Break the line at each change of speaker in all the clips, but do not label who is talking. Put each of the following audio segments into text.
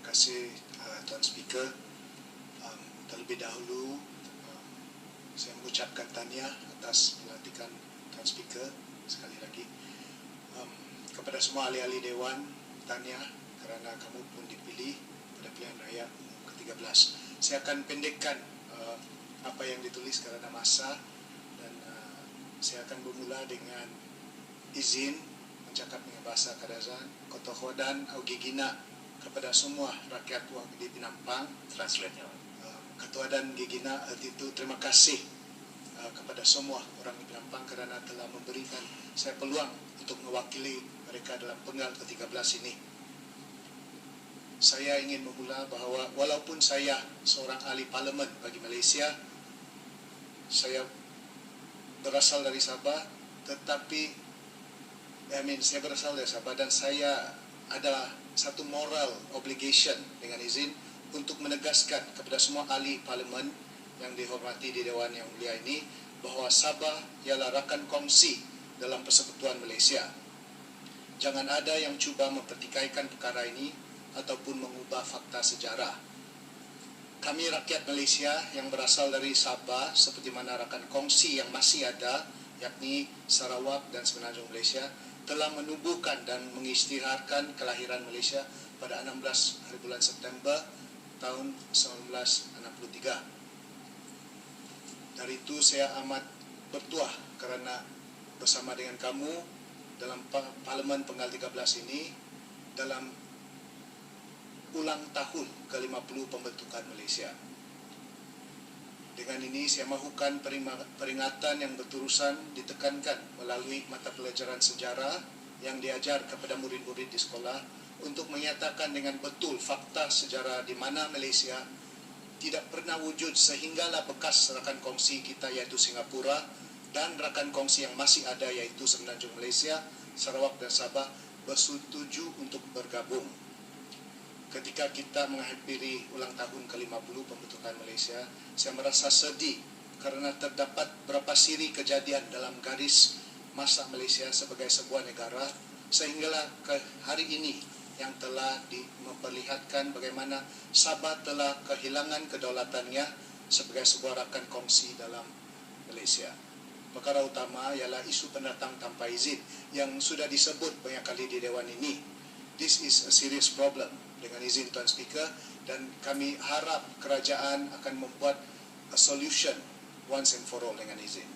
kasih Tuan Speaker. Terlebih dahulu saya mengucapkan tahniah atas pelantikan Tuan Speaker sekali lagi. Kepada semua ahli-ahli Dewan, tahniah kerana kamu pun dipilih pada pilihan raya ke-13. Saya akan pendekkan apa yang ditulis kerana masa, dan saya akan bermula dengan izin mencakap dengan bahasa Kadazan. Kotohodan au gigina kepada semua rakyat di Penampang.
Translate-nya.
Ketuadan gigina itu terima kasih kepada semua orang di Penampang kerana telah memberikan saya peluang untuk mewakili mereka dalam penggal ke-13 ini. Saya ingin memula bahawa walaupun saya seorang ahli parlimen bagi Malaysia, saya berasal dari Sabah, tetapi saya berasal dari Sabah dan saya ada satu moral obligation dengan izin untuk menegaskan kepada semua ahli parlimen yang dihormati di Dewan Yang Mulia ini bahawa Sabah ialah rakan kongsi dalam persekutuan Malaysia. Jangan ada yang cuba mempertikaikan perkara ini ataupun mengubah fakta sejarah. Kami rakyat Malaysia yang berasal dari Sabah, seperti mana rakan kongsi yang masih ada, yakni Sarawak dan Semenanjung Malaysia, telah menubuhkan dan mengisytiharkan kelahiran Malaysia pada 16 hari bulan September tahun 1963. Dari itu saya amat bertuah kerana bersama dengan kamu dalam Parlimen Penggal 13 ini dalam ulang tahun ke-50 pembentukan Malaysia. Dengan ini saya mahukan peringatan yang berterusan ditekankan melalui mata pelajaran sejarah yang diajar kepada murid-murid di sekolah untuk menyatakan dengan betul fakta sejarah di mana Malaysia tidak pernah wujud sehinggalah bekas rakan kongsi kita iaitu Singapura dan rakan kongsi yang masih ada iaitu Semenanjung Malaysia, Sarawak dan Sabah bersetuju untuk bergabung. Ketika kita menghadiri ulang tahun ke-50 pembentukan Malaysia, saya merasa sedih kerana terdapat beberapa siri kejadian dalam garis masa Malaysia sebagai sebuah negara sehinggalah ke hari ini yang telah memperlihatkan bagaimana Sabah telah kehilangan kedaulatannya sebagai sebuah rakan kongsi dalam Malaysia. Perkara utama ialah isu pendatang tanpa izin yang sudah disebut banyak kali di Dewan ini. This is a serious problem, dengan izin Tuan Speaker, dan kami harap kerajaan akan membuat a solution once and for all dengan izin.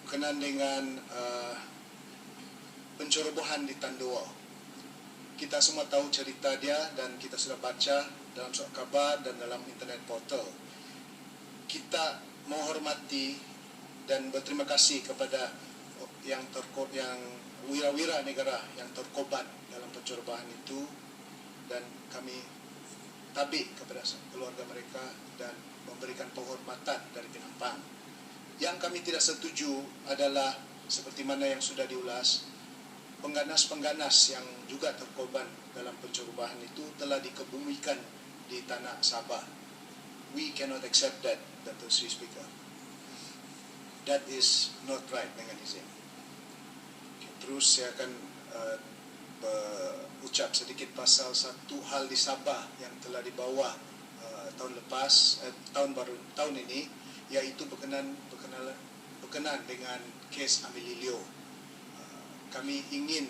Berkenaan dengan pencerobohan di Tandoa. Kita semua tahu cerita dia dan kita sudah baca dalam surat khabar dan dalam internet portal. Kita menghormati dan berterima kasih kepada yang wira-wira negara yang terkorban dalam pencerobohan itu, dan kami tabik kepada keluarga mereka dan memberikan penghormatan dari Penampang. Yang kami tidak setuju adalah seperti mana yang sudah diulas, pengganas-pengganas yang juga terkorban dalam pencerobohan itu telah dikebumikan di tanah Sabah. We cannot accept that, Dato' Sri Speaker. That is not right dengan izin. Terus saya akan berucap sedikit pasal satu hal di Sabah yang telah dibawa tahun lepas, tahun ini, iaitu berkenaan dengan kes Amililio. Kami ingin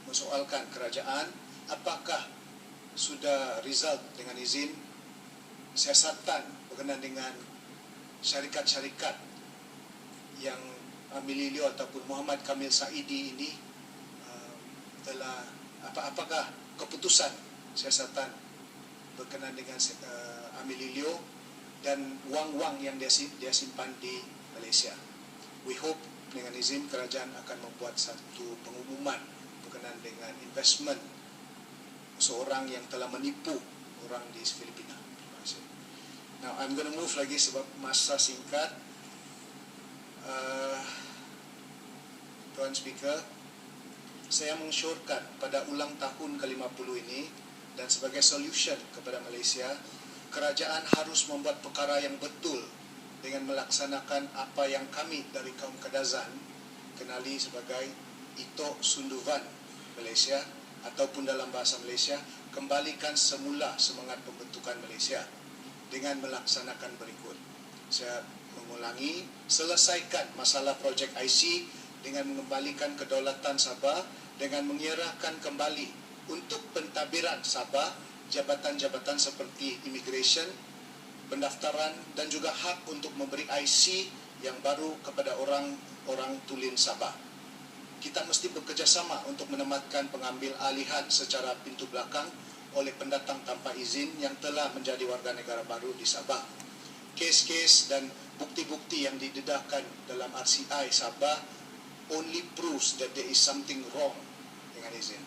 mensoalkan kerajaan apakah sudah result dengan izin siasatan berkenaan dengan syarikat-syarikat yang Amililio ataupun Muhammad Kamil Saidi ini telah apakah keputusan siasatan berkenaan dengan Amililio dan wang-wang yang dia simpan di Malaysia. We hope dengan izin kerajaan akan membuat satu pengumuman berkenaan dengan investment seorang yang telah menipu orang di Filipina. Terima kasih. Now I'm going to move lagi sebab masa singkat. Tuan Speaker, saya mensyorkan pada ulang tahun ke-50 ini dan sebagai solution kepada Malaysia, kerajaan harus membuat perkara yang betul dengan melaksanakan apa yang kami dari kaum Kadazan kenali sebagai Itok Sunduvan Malaysia ataupun dalam bahasa Malaysia, kembalikan semula semangat pembentukan Malaysia dengan melaksanakan berikut. Saya mengulangi, selesaikan masalah projek IC dengan mengembalikan kedaulatan Sabah, dengan mengerahkan kembali untuk pentadbiran Sabah jabatan-jabatan seperti immigration, pendaftaran dan juga hak untuk memberi IC yang baru kepada orang tulen Sabah. Kita mesti bekerjasama untuk menematkan pengambil alihan secara pintu belakang oleh pendatang tanpa izin yang telah menjadi warga negara baru di Sabah. Kes-kes dan bukti-bukti yang didedahkan dalam RCI Sabah only proves that there is something wrong dengan izin.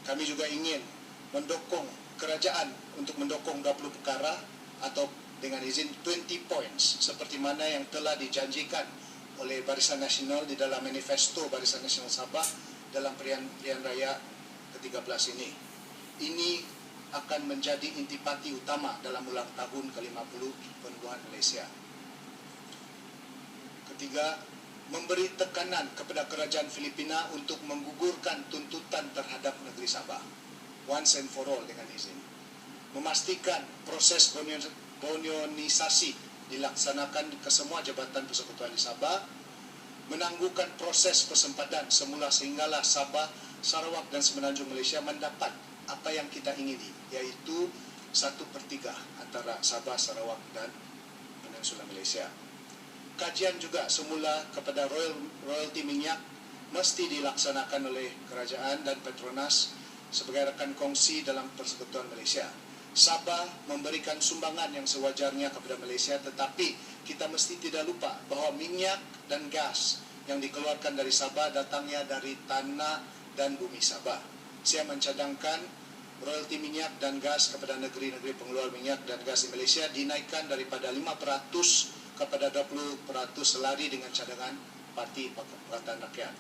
Kami juga ingin mendukung kerajaan untuk mendukung 20 perkara atau dengan izin 20 points seperti mana yang telah dijanjikan oleh Barisan Nasional di dalam manifesto Barisan Nasional Sabah dalam pilihan raya ke-13 ini. Ini akan menjadi intipati utama dalam ulang tahun ke-50 penubuhan Malaysia. Ketiga, memberi tekanan kepada kerajaan Filipina untuk menggugurkan tuntutan terhadap negeri Sabah once and for all dengan izin. Memastikan proses kolonialisasi dilaksanakan ke semua jabatan persekutuan di Sabah, menangguhkan proses persempadan semula sehinggalah Sabah, Sarawak dan Semenanjung Malaysia mendapat apa yang kita ingini, yaitu 1/3 antara Sabah, Sarawak dan Peninsula Malaysia. Kajian juga semula kepada royalti minyak mesti dilaksanakan oleh kerajaan dan Petronas sebagai rekan kongsi dalam persekutuan Malaysia. Sabah memberikan sumbangan yang sewajarnya kepada Malaysia, tetapi kita mesti tidak lupa bahawa minyak dan gas yang dikeluarkan dari Sabah datangnya dari tanah dan bumi Sabah. Saya mencadangkan royalti minyak dan gas kepada negeri-negeri pengeluar minyak dan gas di Malaysia dinaikkan daripada 5% kepada 20% selari dengan cadangan Parti Pakatan Rakyat.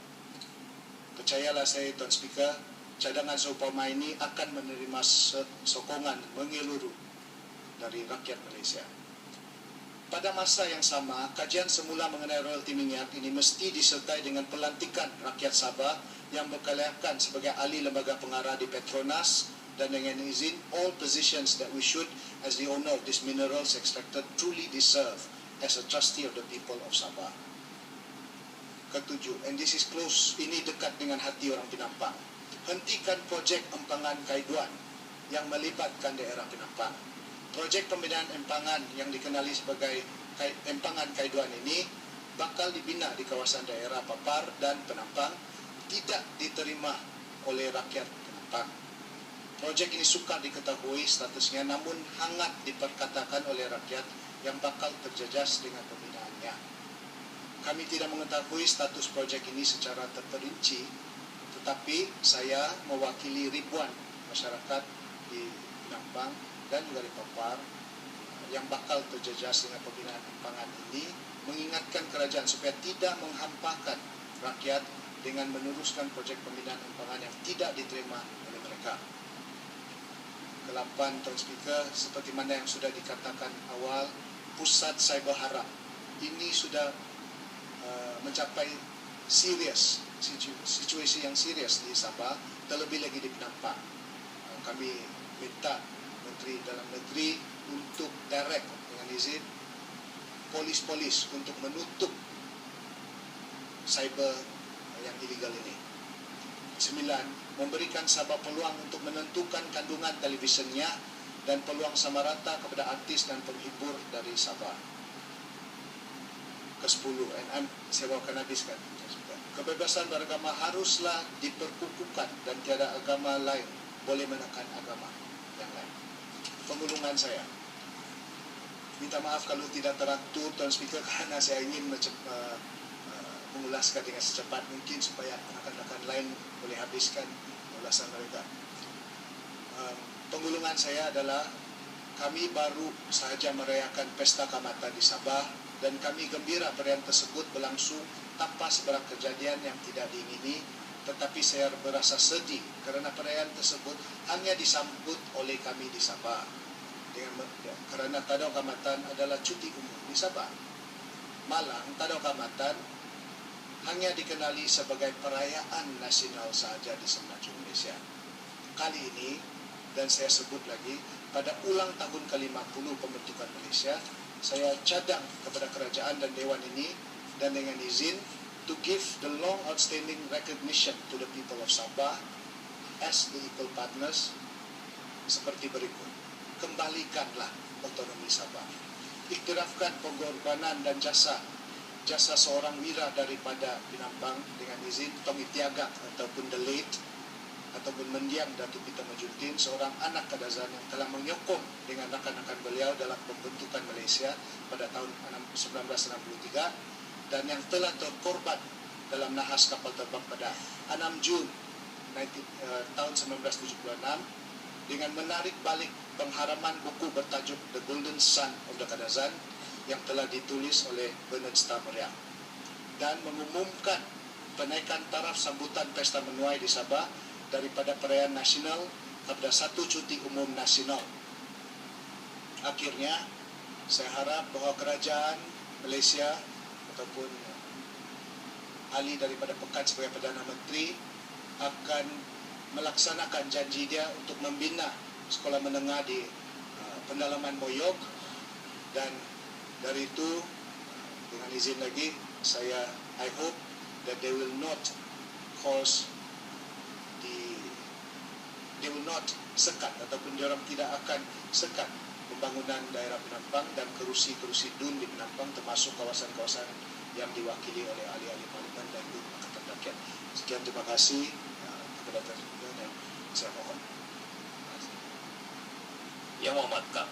Percayalah saya, Tuan Speaker, cadangan seumpama ini akan menerima sokongan menyeluruh dari rakyat Malaysia. Pada masa yang sama, kajian semula mengenai royalti minyak ini mesti disertai dengan pelantikan rakyat Sabah yang berkelayakan sebagai ahli lembaga pengarah di Petronas dan dengan izin all positions that we should as the owner of these minerals extracted truly deserve as a trustee of the people of Sabah. Ketujuh, and this is close, ini dekat dengan hati orang Penampang. Hentikan projek empangan Kaiduan yang melibatkan daerah Penampang. Projek pembinaan empangan yang dikenali sebagai empangan Kaiduan ini bakal dibina di kawasan daerah Papar dan Penampang, tidak diterima oleh rakyat Penampang. Projek ini sukar diketahui statusnya, namun hangat diperkatakan oleh rakyat yang bakal terjejas dengan pembinaannya. Kami tidak mengetahui status projek ini secara terperinci, tetapi saya mewakili ribuan masyarakat di Penampang dan juga di Papar yang bakal terjejas dengan pembinaan empangan ini, mengingatkan kerajaan supaya tidak menghampakan rakyat dengan meneruskan projek pembinaan empangan yang tidak diterima oleh mereka. Ke-8, Tuan Speaker, seperti mana yang sudah dikatakan awal, pusat cyber haram ini sudah mencapai serius, situasi yang serius di Sabah, terlebih lagi di Penampang. Kami minta Menteri Dalam Negeri untuk direct dengan izin polis-polis untuk menutup cyber yang ilegal ini. 9, memberikan Sabah peluang untuk menentukan kandungan televisionnya dan peluang sama rata kepada artis dan penghibur dari Sabah. Ke-10, saya akan habiskan. Kebebasan beragama haruslah diperkukuhkan dan tiada agama lain boleh menekan agama yang lain. Pengulungan saya. Minta maaf kalau tidak teratur, Tuan Speaker, kerana saya ingin mengulaskan dengan secepat mungkin supaya rakan-rakan lain boleh habiskan ulasan mereka. Pengulungan saya adalah kami baru sahaja merayakan Pesta Kaamatan di Sabah dan kami gembira perayaan tersebut berlangsung tanpa sebarang kejadian yang tidak diingini, tetapi saya berasa sedih kerana perayaan tersebut hanya disambut oleh kami di Sabah kerana Tadau Kaamatan adalah cuti umum di Sabah. Malang, Tadau Kaamatan hanya dikenali sebagai perayaan nasional sahaja di Semenanjung Malaysia. Kali ini, dan saya sebut lagi, pada ulang tahun ke-50 pembentukan Malaysia, saya cadang kepada kerajaan dan dewan ini dan dengan izin to give the long outstanding recognition to the people of Sabah as the equal partners seperti berikut. Kembalikanlah otonomi Sabah. Iktirafkan pengorbanan dan jasa seorang wira daripada Penampang dengan izin Tong Itiagak ataupun the late ataupun mendiang Datuk Peter Majuddin, seorang anak Kadazan yang telah menyokong dengan rakan-rakan beliau dalam pembentukan Malaysia pada tahun 1963 dan yang telah terkorban dalam nahas kapal terbang pada 6 Jun tahun 1976 dengan menarik balik pengharaman buku bertajuk The Golden Sun of the Kadazan yang telah ditulis oleh Bernard Starr Meriah dan mengumumkan penaikan taraf sambutan Pesta Menuai di Sabah daripada perayaan nasional kepada satu cuti umum nasional. Akhirnya, saya harap bahawa kerajaan Malaysia ataupun ahli daripada Pekan sebagai Perdana Menteri akan melaksanakan janji dia untuk membina sekolah menengah di pendalaman Moyog, dan dari itu dengan izin lagi saya I hope that they will not sekat ataupun diorang tidak akan sekat pembangunan daerah Penampang dan kerusi-kerusi DUN di Penampang, termasuk kawasan-kawasan yang diwakili oleh ahli-ahli parlimen dan DUN Pakatan Rakyat. Sekian, terima kasih kepada tuan dan saya mohon.
Yang Muhammad Kak.